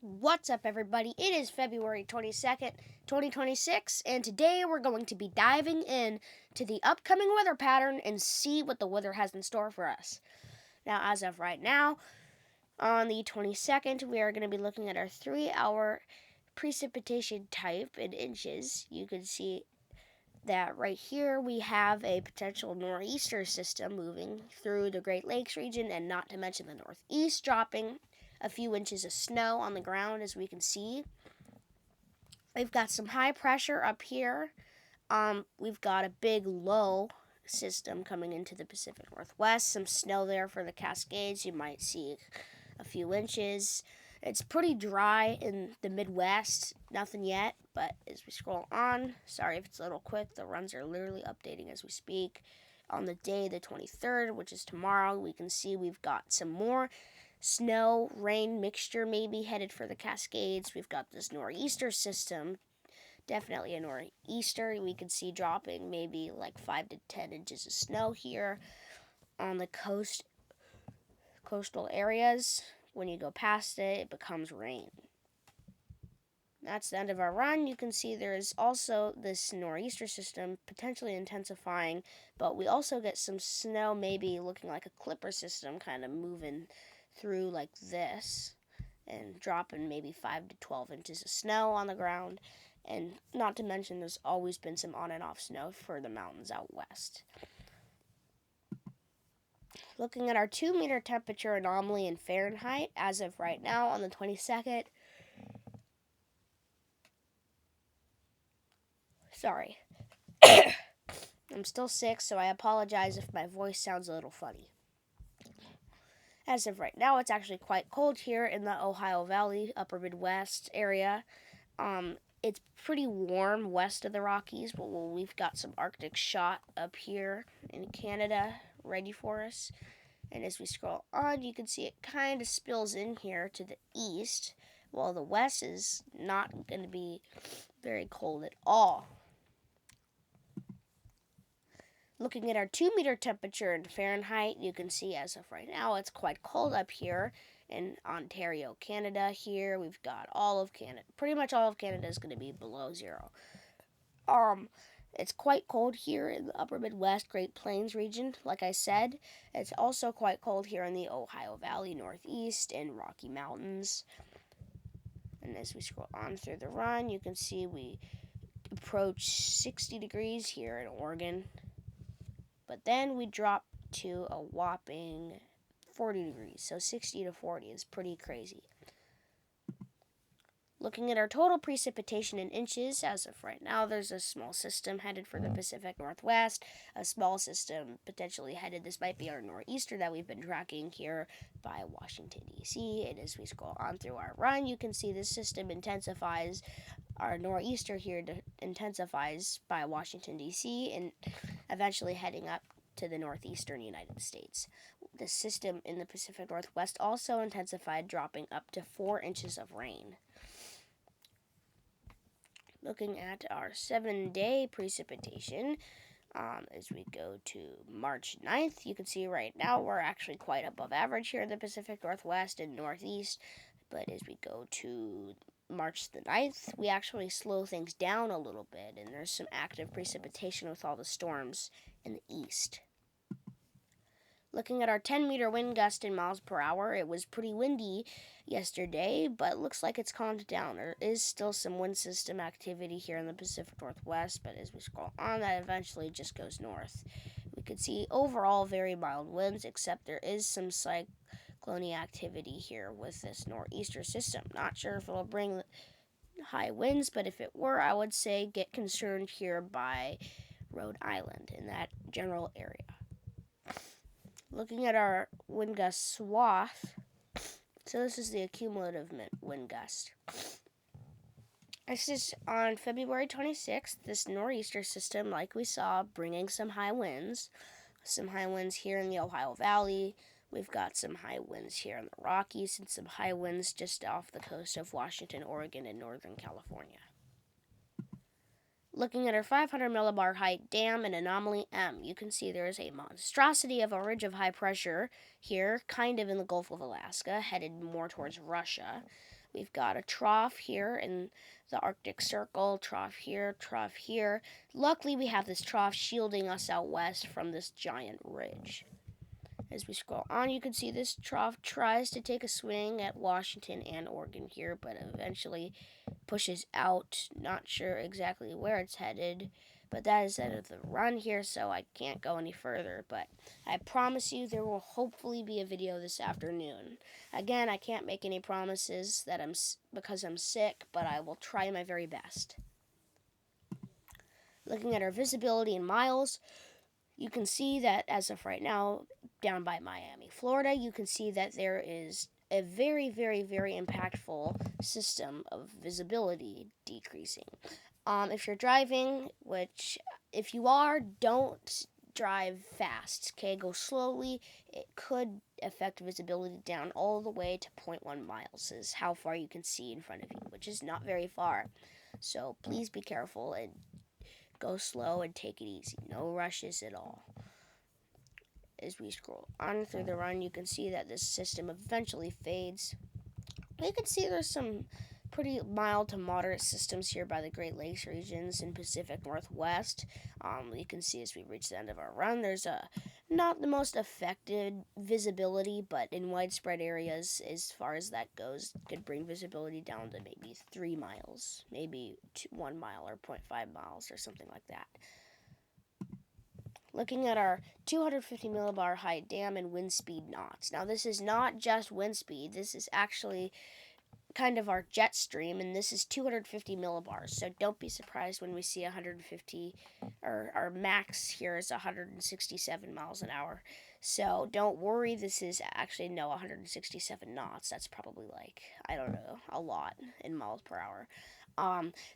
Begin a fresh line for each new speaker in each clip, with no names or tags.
What's up, everybody? It is February 22nd, 2026, and today we're going to be diving in to the upcoming weather pattern and see what the weather has in store for us. Now, as of right now, on the 22nd, we are going to be looking at our 3-hour precipitation type in inches. You can see that right here we have a potential nor'easter system moving through the Great Lakes region, and not to mention the northeast, dropping a few inches of snow on the ground, as we can see. We've got some high pressure up here. We've got a big low system coming into the Pacific Northwest. Some snow there for the Cascades. You might see a few inches. It's pretty dry in the Midwest. Nothing yet, but as we scroll on, sorry if it's a little quick, the runs are literally updating as we speak. On the day, the 23rd, which is tomorrow, we can see we've got some more snow, rain mixture maybe headed for the Cascades. We've got this nor'easter system, definitely a nor'easter. We can see dropping maybe like 5 to 10 inches of snow here on the coastal areas. When you go past it, it becomes rain. That's the end of our run. You can see there is also this nor'easter system potentially intensifying, but we also get some snow maybe looking like a clipper system kind of moving through like this and dropping maybe 5 to 12 inches of snow on the ground. And not to mention there's always been some on and off snow for the mountains out west. Looking at our 2-meter temperature anomaly in Fahrenheit as of right now on the 22nd. Sorry. I'm still sick, so I apologize if my voice sounds a little funny. As of right now, it's actually quite cold here in the Ohio Valley, upper Midwest area. It's pretty warm west of the Rockies, but we've got some Arctic shot up here in Canada ready for us. And as we scroll on, you can see it kind of spills in here to the east, while the west is not going to be very cold at all. Looking at our 2-meter temperature in Fahrenheit, you can see as of right now, it's quite cold up here in Ontario, Canada. Here we've got all of Canada. Pretty much all of Canada is going to be below zero. It's quite cold here in the upper Midwest, Great Plains region, like I said. It's also quite cold here in the Ohio Valley, Northeast, and Rocky Mountains. And as we scroll on through the run, you can see we approach 60 degrees here in Oregon. But then we drop to a whopping 40 degrees. So 60 to 40 is pretty crazy. Looking at our total precipitation in inches, as of right now, there's a small system headed for the Pacific Northwest. A small system potentially headed, this might be our nor'easter that we've been tracking here by Washington, D.C. And as we scroll on through our run, you can see this system intensifies. Our nor'easter here intensifies by Washington, D.C., and eventually heading up to the northeastern United States. The system in the Pacific Northwest also intensified, dropping up to 4 inches of rain. Looking at our 7-day precipitation, as we go to March 9th, you can see right now we're actually quite above average here in the Pacific Northwest and Northeast. But as we go to March the 9th, we actually slow things down a little bit, and there's some active precipitation with all the storms in the east. Looking at our 10-meter wind gust in miles per hour, it was pretty windy yesterday, but looks like it's calmed down. There is still some wind system activity here in the Pacific Northwest, but as we scroll on, that eventually just goes north. We could see overall very mild winds, except there is some cyclone activity here with this nor'easter system. Not sure if it'll bring high winds, but if it were, I would say get concerned here by Rhode Island in that general area. Looking at our wind gust swath, so this is the cumulative wind gust. This is on February 26th, this nor'easter system, like we saw, bringing some high winds. Some high winds here in the Ohio Valley. We've got some high winds here in the Rockies and some high winds just off the coast of Washington, Oregon, and Northern California. Looking at our 500 millibar height dam and anomaly M, you can see there is a monstrosity of a ridge of high pressure here, kind of in the Gulf of Alaska, headed more towards Russia. We've got a trough here in the Arctic Circle, trough here. Luckily, we have this trough shielding us out west from this giant ridge. As we scroll on, you can see this trough tries to take a swing at Washington and Oregon here, but eventually pushes out. Not sure exactly where it's headed, but that is the end of the run here, so I can't go any further. But I promise you there will hopefully be a video this afternoon. Again, I can't make any promises that because I'm sick, but I will try my very best. Looking at our visibility in miles, you can see that as of right now, down by Miami, Florida, you can see that there is a very, very, very impactful system of visibility decreasing. If you're driving, which if you are, don't drive fast, okay? Go slowly. It could affect visibility down all the way to 0.1 miles is how far you can see in front of you, which is not very far. So please be careful and go slow and take it easy. No rushes at all. As we scroll on through the run, you can see that this system eventually fades. You can see there's some pretty mild to moderate systems here by the Great Lakes regions in Pacific Northwest. You can see as we reach the end of our run, there's not the most affected visibility, but in widespread areas, as far as that goes, could bring visibility down to maybe 3 miles, maybe 1 mile or 0.5 miles or something like that. Looking at our 250 millibar height dam and wind speed knots. Now, this is not just wind speed. This is actually kind of our jet stream, and this is 250 millibars. So don't be surprised when we see 150, or our max here is 167 miles an hour. So don't worry, this is actually 167 knots. That's probably like, I don't know, a lot in miles per hour.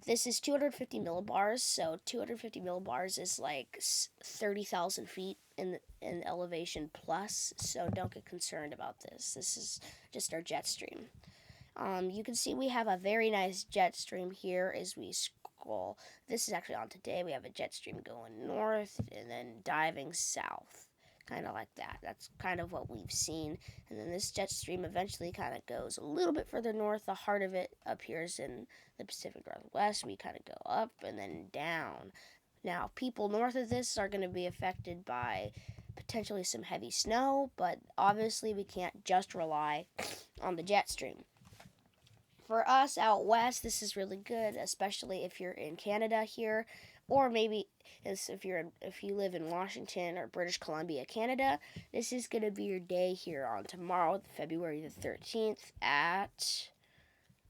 This is 250 millibars, so 250 millibars is like 30,000 feet in elevation plus, so don't get concerned about this. This is just our jet stream. You can see we have a very nice jet stream here as we scroll. This is actually on today. We have a jet stream going north and then diving south, kind of like that. That's kind of what we've seen. And then this jet stream eventually kind of goes a little bit further north. The heart of it appears in the Pacific Northwest. We kind of go up and then down. Now, people north of this are going to be affected by potentially some heavy snow, but obviously we can't just rely on the jet stream. For us out west, this is really good, especially if you're in Canada here, or maybe if you live in Washington or British Columbia, Canada. This is going to be your day here on tomorrow, February the 13th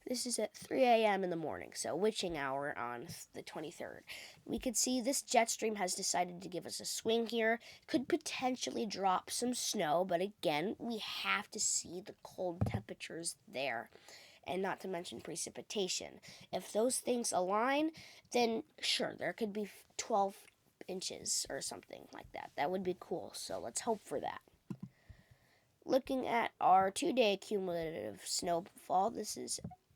This is at 3 a.m. in the morning, so witching hour on the 23rd. We could see this jet stream has decided to give us a swing here. Could potentially drop some snow, but again, we have to see the cold temperatures there, and not to mention precipitation. If those things align, then sure, there could be 12 inches or something like that. That would be cool, so let's hope for that. Looking at our 2-day cumulative snowfall,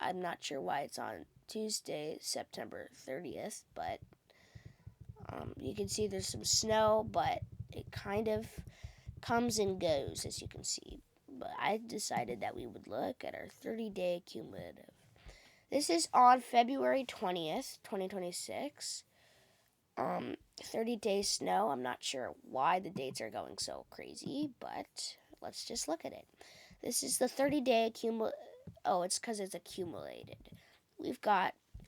I'm not sure why it's on Tuesday, September 30th, but you can see there's some snow, but it kind of comes and goes, as you can see. But I decided that we would look at our 30-day cumulative. This is on February 20th, 2026. 30-day snow. I'm not sure why the dates are going so crazy, but let's just look at it. This is the 30-day cumulative. Oh, it's because it's accumulated.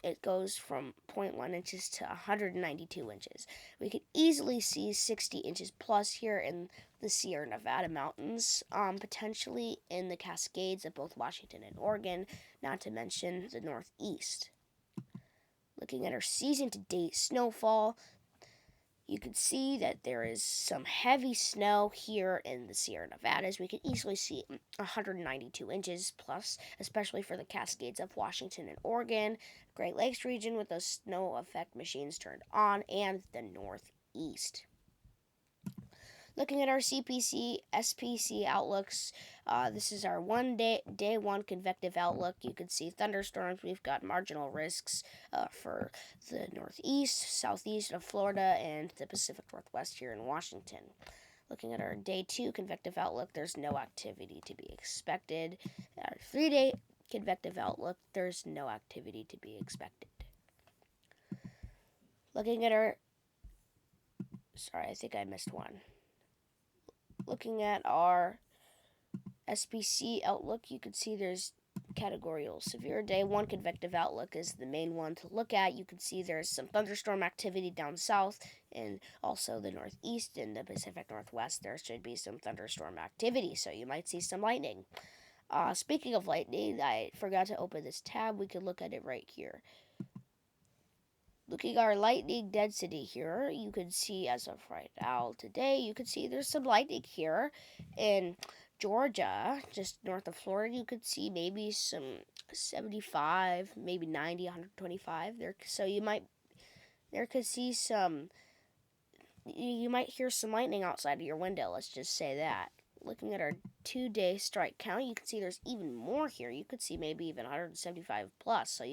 It goes from 0.1 inches to 192 inches. We could easily see 60 inches plus here in the Sierra Nevada mountains, potentially in the Cascades of both Washington and Oregon, not to mention the Northeast. Looking at our season-to-date snowfall, you can see that there is some heavy snow here in the Sierra Nevadas. We can easily see 192 inches plus, especially for the Cascades of Washington and Oregon, Great Lakes region with those snow effect machines turned on, and the Northeast. Looking at our CPC, SPC outlooks, this is our day one convective outlook. You can see thunderstorms. We've got marginal risks for the Northeast, Southeast of Florida, and the Pacific Northwest here in Washington. Looking at our day 2 convective outlook, there's no activity to be expected. Our 3-day convective outlook, there's no activity to be expected. Looking at our... Sorry, I think I missed one. Looking at our SPC outlook, you can see there's categorical severe day 1 convective outlook is the main one to look at. You can see there's some thunderstorm activity down south and also the northeast and the Pacific Northwest. There should be some thunderstorm activity, so you might see some lightning. Speaking of lightning, I forgot to open this tab. We can look at it right here. Looking at our lightning density here, you can see as of right now today, you can see there's some lightning here in Georgia, just north of Florida. You could see maybe some 75, maybe 90, 125 there. So you might hear some lightning outside of your window. Let's just say that. Looking at our 2-day strike count, you can see there's even more here. You could see maybe even 175 plus. So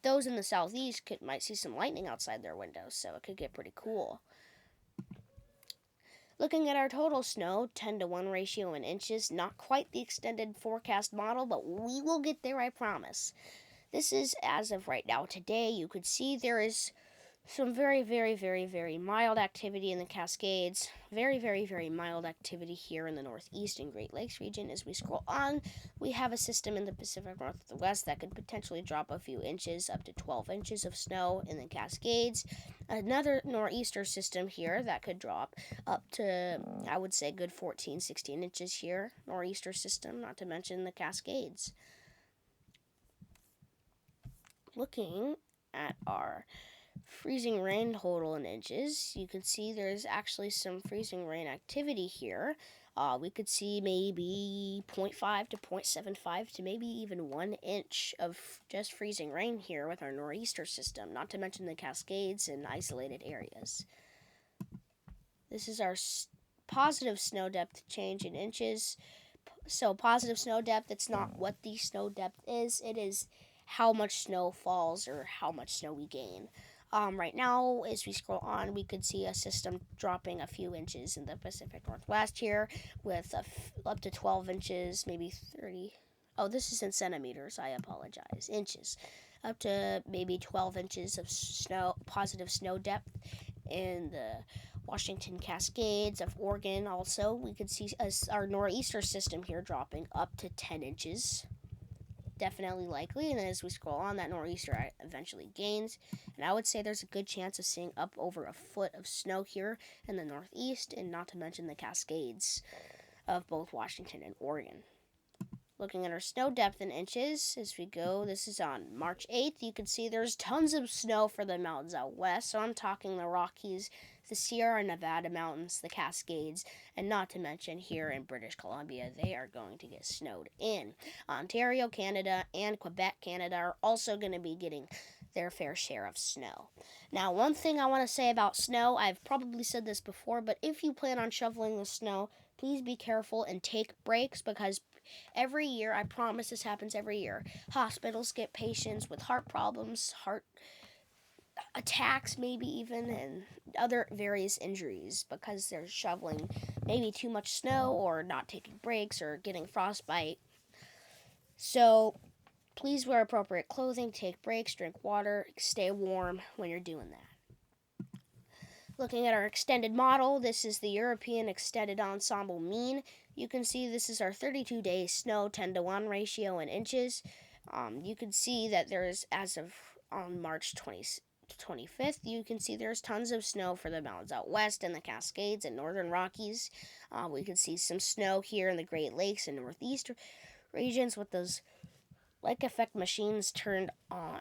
those in the southeast might see some lightning outside their windows. So it could get pretty cool. Looking at our total snow, 10-to-1 ratio in inches. Not quite the extended forecast model, but we will get there, I promise. This is as of right now. Today, you could see there is some very, very, very, very mild activity in the Cascades. Very, very, very mild activity here in the Northeast and Great Lakes region. As we scroll on, we have a system in the Pacific Northwest that could potentially drop a few inches, up to 12 inches of snow in the Cascades. Another nor'easter system here that could drop up to, I would say, good 14, 16 inches here. Nor'easter system, not to mention the Cascades. Looking at our freezing rain total in inches, you can see there's actually some freezing rain activity here. We could see maybe 0.5 to 0.75 to maybe even 1 inch of just freezing rain here with our nor'easter system, not to mention the Cascades and isolated areas. This is our positive snow depth change in inches. So positive snow depth, it's not what the snow depth is, it is how much snow falls or how much snow we gain. Right now, as we scroll on, we could see a system dropping a few inches in the Pacific Northwest here with up to 12 inches, maybe 30. Oh, this is in centimeters. I apologize. Inches. Up to maybe 12 inches of snow, positive snow depth in the Washington Cascades of Oregon. Also, we could see our nor'easter system here dropping up to 10 inches. Definitely likely, and as we scroll on, that nor'easter eventually gains, and I would say there's a good chance of seeing up over a foot of snow here in the northeast, and not to mention the Cascades of both Washington and Oregon. Looking at our snow depth in inches as we go, this is on March 8th. You can see there's tons of snow for the mountains out west, so I'm talking the Rockies, the Sierra Nevada mountains, the Cascades, and not to mention here in British Columbia, they are going to get snowed in. Ontario, Canada, and Quebec, Canada are also going to be getting their fair share of snow. Now, one thing I want to say about snow, I've probably said this before, but if you plan on shoveling the snow, please be careful and take breaks, because every year, I promise this happens every year, hospitals get patients with heart problems, heart attacks maybe even, and other various injuries because they're shoveling maybe too much snow or not taking breaks or getting frostbite. So please wear appropriate clothing, take breaks, drink water, stay warm when you're doing that. Looking at our extended model, this is the European Extended Ensemble Mean. You can see this is our 32-day snow 10-to-1 ratio in inches. You can see that there is, as of on March 25th, you can see there's tons of snow for the mountains out west and the Cascades and northern Rockies. We can see some snow here in the Great Lakes and northeast regions with those lake effect machines turned on.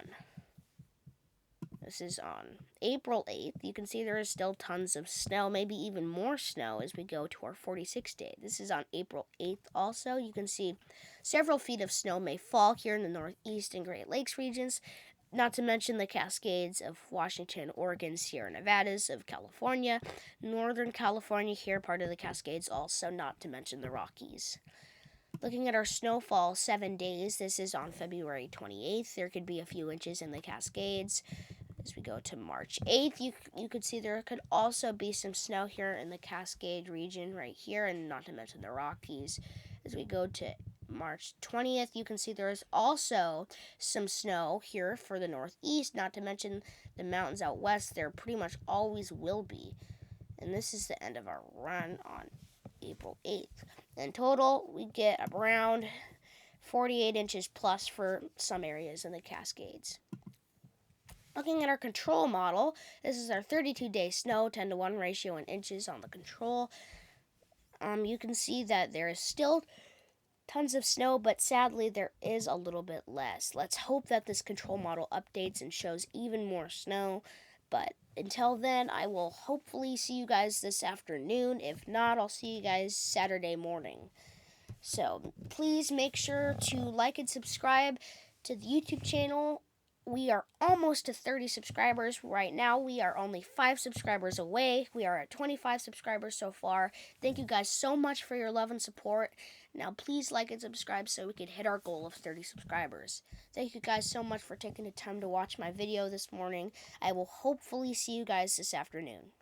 This is on April 8th. You can see there is still tons of snow, maybe even more snow as we go to our 46th day. This is on April 8th also. You can see several feet of snow may fall here in the northeast and Great Lakes regions, not to mention the Cascades of Washington, Oregon, Sierra Nevadas of California, Northern California here, part of the Cascades also, not to mention the Rockies. Looking at our snowfall 7 days, this is on February 28th. There could be a few inches in the Cascades. As we go to March 8th, you could see there could also be some snow here in the Cascade region right here, and not to mention the Rockies. As we go to March 20th, you can see there is also some snow here for the Northeast, not to mention the mountains out west. There pretty much always will be. And this is the end of our run on April 8th. In total, we get around 48 inches plus for some areas in the Cascades. Looking at our control model, this is our 32-day snow, 10-to-1 ratio in inches on the control. You can see that there is still tons of snow, but sadly there is a little bit less. Let's hope that this control model updates and shows even more snow. But until then, I will hopefully see you guys this afternoon. If not, I'll see you guys Saturday morning. So please make sure to like and subscribe to the YouTube channel. We are almost to 30 subscribers. Right now, we are only 5 subscribers away. We are at 25 subscribers so far. Thank you guys so much for your love and support. Now, please like and subscribe so we can hit our goal of 30 subscribers. Thank you guys so much for taking the time to watch my video this morning. I will hopefully see you guys this afternoon.